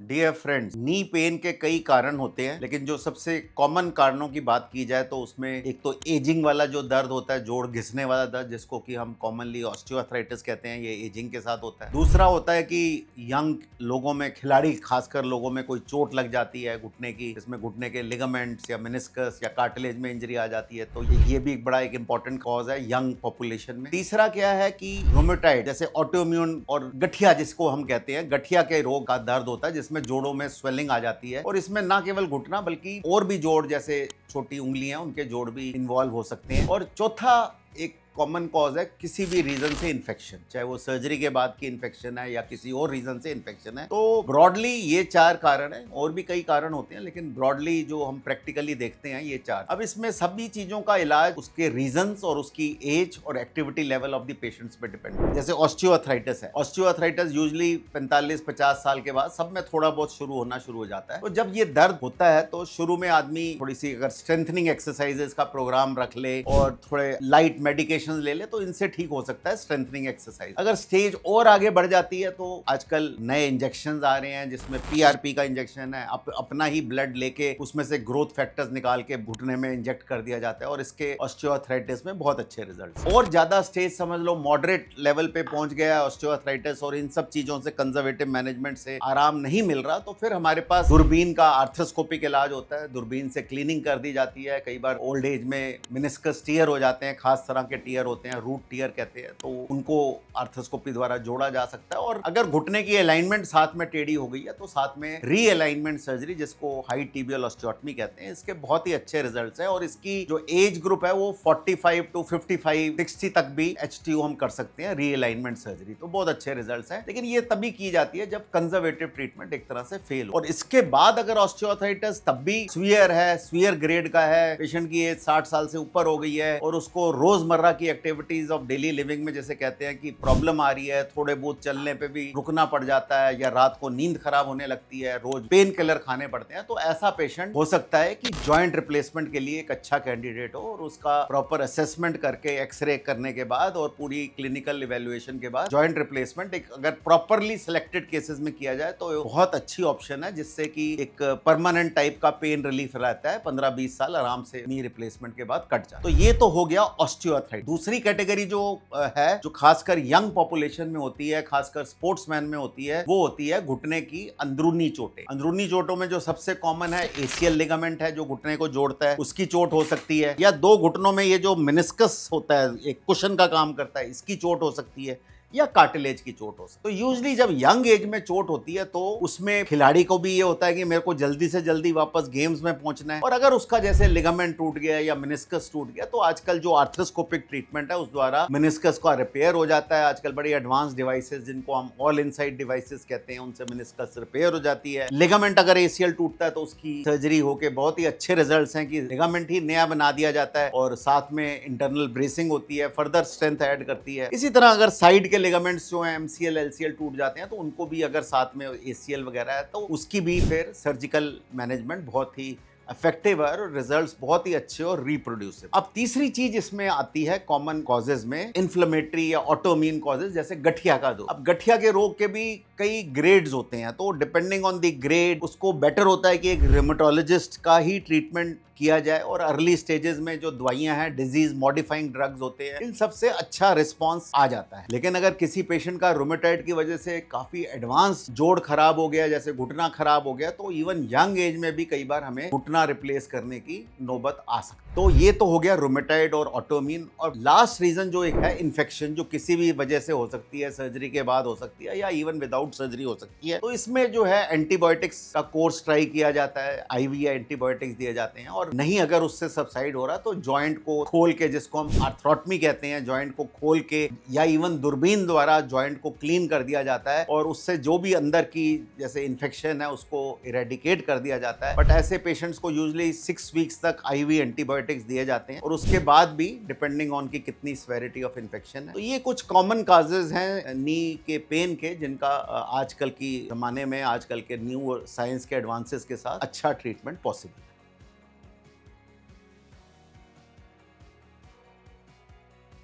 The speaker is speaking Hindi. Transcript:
डियर फ्रेंड्स, नी पेन के कई कारण होते हैं, लेकिन जो सबसे कॉमन कारणों की बात की जाए तो उसमें एक तो एजिंग वाला जो दर्द होता है, जोड़ घिसने वाला दर्द, जिसको कि हम कॉमनली ऑस्टियोआर्थराइटिस कहते हैं, ये एजिंग के साथ होता है। दूसरा होता है कि यंग लोगों में, खिलाड़ी खासकर लोगों में कोई चोट लग जाती है घुटने की, जिसमें घुटने के लिगामेंट्स या मेनिस्कस या कार्टिलेज में इंजरी आ जाती है, तो ये भी एक बड़ा एक इंपॉर्टेंट कॉज है यंग पॉपुलेशन में। तीसरा क्या है कि रूमेटॉइड जैसे ऑटोइम्यून और गठिया जिसको हम कहते हैं, गठिया के रोग का दर्द होता है जिसमें जोड़ों में स्वेलिंग आ जाती है, और इसमें ना केवल घुटना बल्कि और भी जोड़ जैसे छोटी उंगलियां, उनके जोड़ भी इन्वॉल्व हो सकते हैं। और चौथा एक कॉमन कॉज है किसी भी रीजन से इन्फेक्शन, चाहे वो सर्जरी के बाद की इन्फेक्शन है या किसी और रीजन से इन्फेक्शन है। तो ब्रॉडली ये चार कारण है, और भी कई कारण होते हैं, लेकिन ब्रॉडली जो हम प्रैक्टिकली देखते हैं ये चार। अब इसमें सभी चीजों का इलाज उसके रीजंस और उसकी एज और activity level of the patients पे डिपेंड है। जैसे ऑस्टियोआर्थराइटिस है, ऑस्टियोआर्थराइटिस यूजुअली 45-50 साल के बाद सब में थोड़ा बहुत शुरू हो जाता है। तो जब ये दर्द होता है तो शुरू में आदमी थोड़ी सी अगर स्ट्रेंथनिंग एक्सरसाइजेस का प्रोग्राम रख ले और थोड़े लाइट मेडिकेशन ले ले तो इनसे ठीक हो सकता है स्ट्रेंथनिंग एक्सरसाइज। अगर स्टेज और आगे बढ़ जाती है तो आजकल नए इंजेक्शंस आ रहे हैं, जिसमें पीआरपी का इंजेक्शन है, अपना ही ब्लड लेके उसमें से ग्रोथ फैक्टर्स निकाल के घुटने में इंजेक्ट कर दिया जाता है, और इसके ऑस्टियोआर्थराइटिस में बहुत अच्छे रिजल्ट्स। और ज्यादा स्टेज समझ लो मॉडरेट लेवल पे पहुंच गया ऑस्टियोआर्थराइटिस और इन सब चीजों से, कंजर्वेटिव मैनेजमेंट से आराम नहीं मिल रहा, तो फिर हमारे पास दूरबीन का आर्थ्रोस्कोपिक इलाज होता है। दूरबीन से क्लीनिंग कर दी जाती है। कई बार ओल्ड एज में मेनिस्कस टीयर हो जाते हैं, खास तरह के टीयर होते हैं, रूट टीयर कहते हैं, तो उनको आर्थ्रोस्कोपी द्वारा जोड़ा जा सकता है। और अगर घुटने की अलाइनमेंट साथ में टेढ़ी हो गई है तो साथ में रीअलाइनमेंट सर्जरी, जिसको हाई टिबियल ऑस्टियोटमी कहते हैं, इसके बहुत ही अच्छे रिजल्ट्स हैं। और इसकी जो एज ग्रुप है वो 45 to 55, 60 तक भी HTO हम कर सकते हैं रीअलाइनमेंट सर्जरी, तो बहुत अच्छे रिजल्ट्स हैं। लेकिन ये तभी की जाती है जब कंजर्वेटिव ट्रीटमेंट एक तरह से फेल हो। और इसके बाद अगर ऑस्टियोआर्थराइटिस तब भी स्वीयर है, स्वीयर ग्रेड का है, पेशेंट की एज 60 साल से ऊपर हो गई है और उसको रोजमर्रा की एक्टिविटीज ऑफ डेली लिविंग में, जैसे कहते हैं कि प्रॉब्लम आ रही है, थोड़े बहुत चलने पे भी रुकना पड़ जाता है या रात को नींद खराब होने लगती है, रोज पेन किलर खाने पड़ते हैं, तो ऐसा पेशेंट हो सकता है कि जॉइंट रिप्लेसमेंट के लिए एक अच्छा कैंडिडेट हो। और उसका प्रॉपर असेसमेंट करके, एक्सरे करने के बाद और पूरी क्लिनिकल इवेल्युएशन के बाद जॉइंट रिप्लेसमेंट एक अगर प्रॉपरली सिलेक्टेड केसेस में किया जाए तो बहुत अच्छी ऑप्शन है, जिससे कि एक परमानेंट टाइप का पेन रिलीफ रहता है। 15-20 साल आराम से नी रिप्लेसमेंट के बाद कट जाता है। तो ये तो हो गया ऑस्टियोआर्थराइटिस। दूसरी कैटेगरी जो है, जो खासकर यंग पॉपुलेशन में होती है, खासकर स्पोर्ट्समैन में होती है, वो होती है घुटने की अंदरूनी चोटें। अंदरूनी चोटों में जो सबसे कॉमन है एसीएल लिगामेंट है, जो घुटने को जोड़ता है, उसकी चोट हो सकती है, या दो घुटनों में ये जो मेनिस्कस होता है, एक कुशन का काम करता है, इसकी चोट हो सकती है, या कार्टिलेज की चोट हो सकती है। तो यूजुअली जब यंग एज में चोट होती है तो उसमें खिलाड़ी को भी ये होता है कि मेरे को जल्दी से जल्दी वापस गेम्स में पहुंचना है। और अगर उसका जैसे लिगामेंट टूट गया या मेनिस्कस टूट गया तो आजकल जो आर्थ्रोस्कोपिक ट्रीटमेंट है उस द्वारा मेनिस्कस का रिपेयर हो जाता है। आजकल बड़ी एडवांस डिवाइसेस, जिनको हम ऑल इनसाइड डिवाइसेस कहते हैं, उनसे मेनिस्कस रिपेयर हो जाती है। लिगामेंट अगर एसीएल टूटता है तो उसकी सर्जरी होके बहुत ही अच्छे रिजल्ट्स हैं कि लिगामेंट ही नया बना दिया जाता है और साथ में इंटरनल ब्रेसिंग होती है, फर्दर स्ट्रेंथ ऐड करती है। इसी तरह अगर साइड के लिगामेंट्स जो हैं MCL, LCL टूट जाते हैं तो उनको भी अगर साथ में ACL वगैरह है तो उसकी भी फिर सर्जिकल मैनेजमेंट बहुत ही इफेक्टिव है और रिजल्ट्स बहुत ही अच्छे और रिप्रोड्यूसिव। अब तीसरी चीज इसमें आती है कॉमन कॉजेज में, इन्फ्लेमेटरी या ऑटोइम्यून कॉजेज, जैसे गठिया का रोग। अब गठिया के रोग के भी कई ग्रेड्स होते हैं, तो डिपेंडिंग ऑन द ग्रेड उसको बेटर होता है कि एक रिमेटोलॉजिस्ट का ही ट्रीटमेंट किया जाए। और अर्ली स्टेजेस में जो दवाइयां हैं, डिजीज मॉडिफाइंग ड्रग्स होते हैं, इन सबसे अच्छा रिस्पांस आ जाता है। लेकिन अगर किसी पेशेंट का रूमेटॉइड की वजह से काफी एडवांस जोड़ खराब हो गया, जैसे घुटना खराब हो गया, तो इवन यंग एज में भी कई बार हमें घुटना रिप्लेस करने की नौबत आ सकती है। तो ये तो हो गया रूमेटॉइड और ऑटोइम्यून। और लास्ट रीजन जो एक है इन्फेक्शन, जो किसी भी वजह से हो सकती है, सर्जरी के बाद हो सकती है या इवन विदाउट सर्जरी हो सकती है। तो इसमें जो है एंटीबायोटिक्स का कोर्स ट्राई किया जाता है, IV या एंटीबायोटिक्स दिए जाते हैं। और नहीं अगर उससे सबसाइड हो रहा तो जॉइंट को खोल के, जिसको हम आर्थ्रोटमी कहते हैं, जॉइंट को खोल के या इवन दूरबीन द्वारा जॉइंट को क्लीन कर दिया जाता है और उससे जो भी अंदर की जैसे इन्फेक्शन है उसको इरेडिकेट कर दिया जाता है। बट ऐसे पेशेंट्स को यूजुअली 6 वीक्स तक IV एंटीबायोटिक्स दिए जाते हैं और उसके बाद भी डिपेंडिंग ऑन की कितनी सेवेरिटी ऑफ इन्फेक्शन है। तो ये कुछ कॉमन काजेज हैं नी के पेन के, जिनका आजकल की जमाने में, आजकल के न्यू साइंस के एडवांसेस के साथ अच्छा ट्रीटमेंट पॉसिबल।